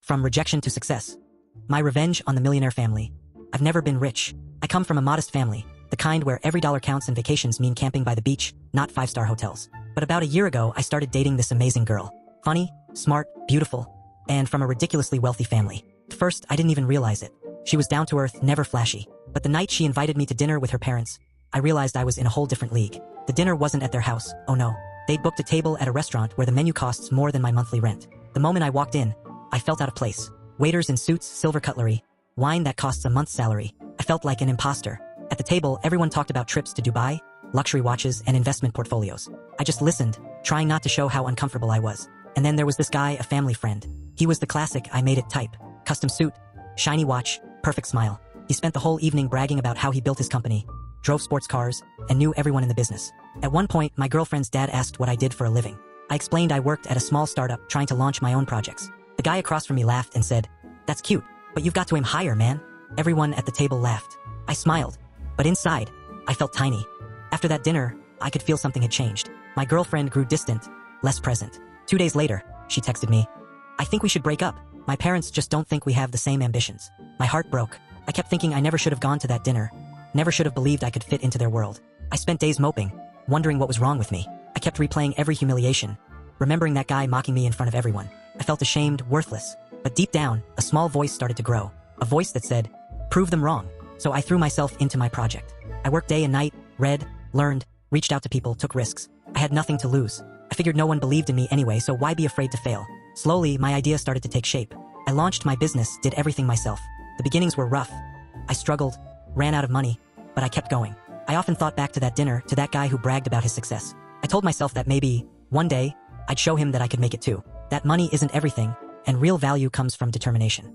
From rejection to success. My revenge on the millionaire family. I've never been rich. I come from a modest family, the kind where every dollar counts and vacations mean camping by the beach, not five-star hotels. But about a year ago, I started dating this amazing girl. Funny, smart, beautiful, and from a ridiculously wealthy family. At first, I didn't even realize it. She was down to earth, never flashy. But the night she invited me to dinner with her parents, I realized I was in a whole different league. The dinner wasn't at their house, oh no. They'd booked a table at a restaurant where the menu costs more than my monthly rent. The moment I walked in, I felt out of place. Waiters in suits, silver cutlery, wine that costs a month's salary. I felt like an imposter. At the table, everyone talked about trips to Dubai, luxury watches, and investment portfolios. I just listened, trying not to show how uncomfortable I was. And then there was this guy, a family friend. He was the classic I made it type. Custom suit, shiny watch, perfect smile. He spent the whole evening bragging about how he built his company, drove sports cars, and knew everyone in the business. At one point, my girlfriend's dad asked what I did for a living. I explained I worked at a small startup trying to launch my own projects. The guy across from me laughed and said, "That's cute, but you've got to aim higher, man." Everyone at the table laughed. I smiled, but inside, I felt tiny. After that dinner, I could feel something had changed. My girlfriend grew distant, less present. 2 days later, she texted me, "I think we should break up. My parents just don't think we have the same ambitions." My heart broke. I kept thinking I never should have gone to that dinner. Never should have believed I could fit into their world. I spent days moping, wondering what was wrong with me. I kept replaying every humiliation, remembering that guy mocking me in front of everyone. I felt ashamed, worthless. But deep down, a small voice started to grow. A voice that said, "Prove them wrong." So I threw myself into my project. I worked day and night, read, learned, reached out to people, took risks. I had nothing to lose. I figured no one believed in me anyway, so why be afraid to fail? Slowly, my idea started to take shape. I launched my business, did everything myself. The beginnings were rough. I struggled, ran out of money, but I kept going. I often thought back to that dinner, to that guy who bragged about his success. I told myself that maybe, one day, I'd show him that I could make it too. That money isn't everything, and real value comes from determination.